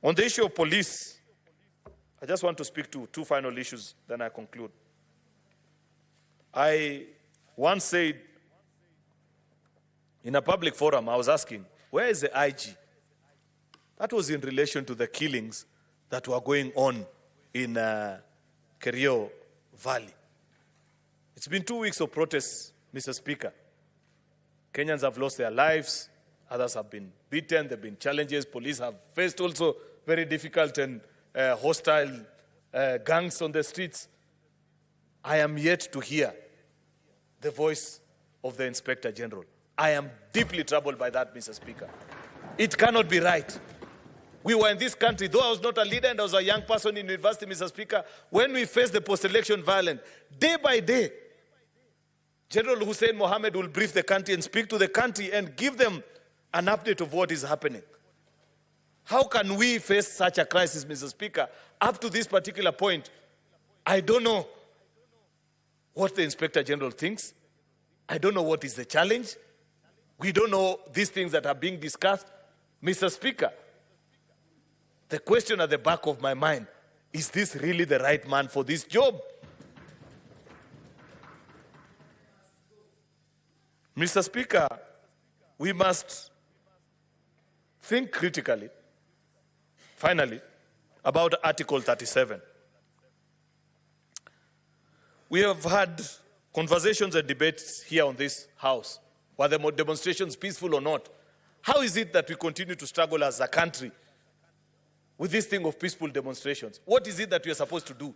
On the issue of police, I just want to speak to two final issues, then I conclude. I once said in a public forum, I was asking, where is the IG? That was in relation to the killings that were going on in Kerio Valley. It's been 2 weeks of protests, Mr. Speaker. Kenyans have lost their lives. Others have been beaten. There have been challenges. Police have faced also very difficult and hostile gangs on the streets. I am yet to hear the voice of the Inspector General. I am deeply troubled by that, Mr. Speaker. It cannot be right. We were in this country, though I was not a leader and I was a young person in university, Mr. Speaker, when we faced the post-election violence, day by day, General Hussein Mohammed will brief the country and speak to the country and give them an update of what is happening. How can we face such a crisis, Mr. Speaker? Up to this particular point, I don't know what the Inspector General thinks. I don't know what is the challenge. We don't know these things that are being discussed. Mr. Speaker, the question at the back of my mind, is this really the right man for this job? Mr. Speaker, we must think critically, finally, about Article 37. We have had conversations and debates here on this House, were the demonstrations peaceful or not. How is it that we continue to struggle as a country with this thing of peaceful demonstrations? What is it that we are supposed to do?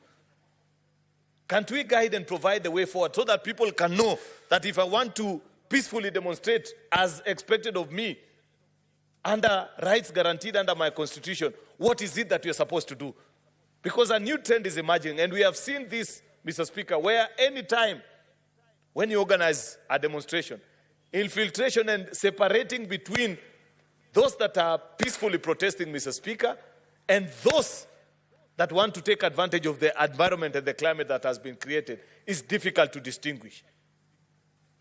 Can't we guide and provide the way forward so that people can know that if I want to peacefully demonstrate as expected of me, under rights guaranteed under my constitution, what is it that we are supposed to do? Because a new trend is emerging, and we have seen this, Mr. Speaker, where any time when you organize a demonstration, infiltration and separating between those that are peacefully protesting, Mr. Speaker, and those that want to take advantage of the environment and the climate that has been created is difficult to distinguish.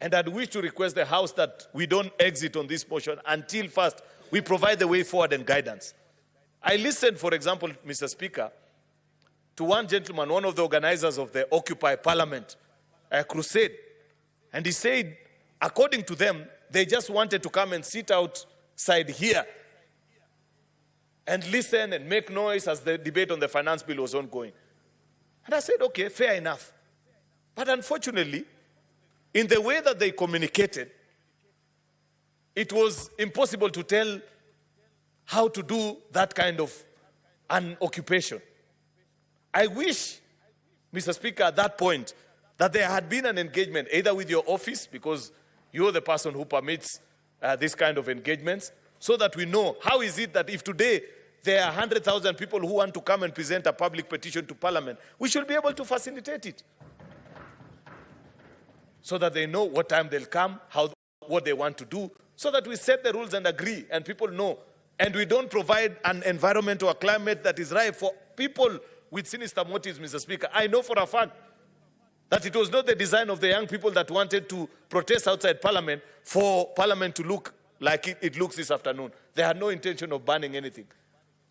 And I'd wish to request the House that we don't exit on this motion until first we provide the way forward and guidance. I listened, for example, Mr. Speaker, to one gentleman, one of the organizers of the Occupy Parliament crusade, and he said, according to them, they just wanted to come and sit outside here and listen and make noise as the debate on the finance bill was ongoing. And I said, okay, fair enough. But unfortunately, in the way that they communicated, it was impossible to tell how to do that kind of an occupation. I wish, Mr. Speaker, at that point, that there had been an engagement, either with your office, because you're the person who permits this kind of engagements, so that we know how is it that if today there are 100,000 people who want to come and present a public petition to Parliament, we should be able to facilitate it, so that they know what time they'll come, what they want to do, so that we set the rules and agree, and people know. And we don't provide an environment or a climate that is ripe for people with sinister motives, Mr. Speaker. I know for a fact that it was not the design of the young people that wanted to protest outside Parliament for Parliament to look like it looks this afternoon. They had no intention of banning anything.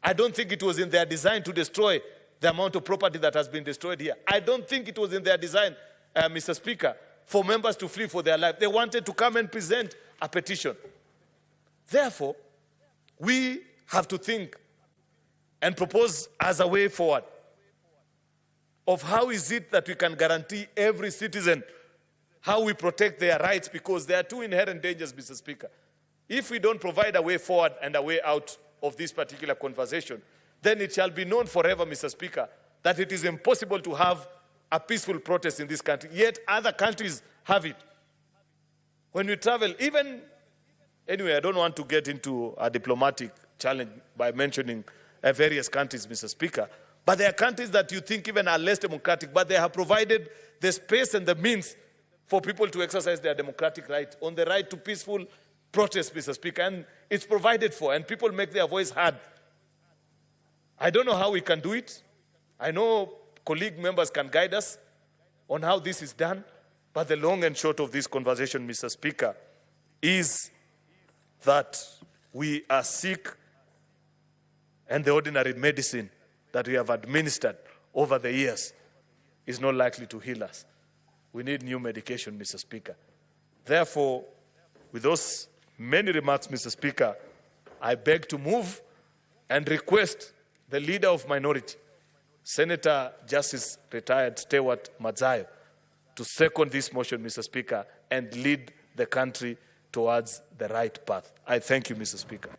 I don't think it was in their design to destroy the amount of property that has been destroyed here. I don't think it was in their design, Mr. Speaker, for members to flee for their life. They wanted to come and present a petition. Therefore, we have to think and propose as a way forward of how is it that we can guarantee every citizen how we protect their rights, because there are two inherent dangers, Mr. Speaker. If we don't provide a way forward and a way out of this particular conversation, then it shall be known forever, Mr. Speaker, that it is impossible to have a peaceful protest in this country. Yet other countries have it. When we travel, anyway, I don't want to get into a diplomatic challenge by mentioning various countries, Mr. Speaker, but there are countries that you think even are less democratic, but they have provided the space and the means for people to exercise their democratic right, on the right to peaceful protest, Mr. Speaker, and it's provided for, and people make their voice heard. I don't know how we can do it. I know colleague members can guide us on how this is done, but the long and short of this conversation, Mr. Speaker, is that we are sick and the ordinary medicine that we have administered over the years is not likely to heal us. We need new medication, Mr. Speaker. Therefore, with those many remarks, Mr. Speaker, I beg to move and request the leader of minority, Senator Justice Retired Stewart Madzayo, to second this motion, Mr. Speaker, and lead the country towards the right path. I thank you, Mr. Speaker.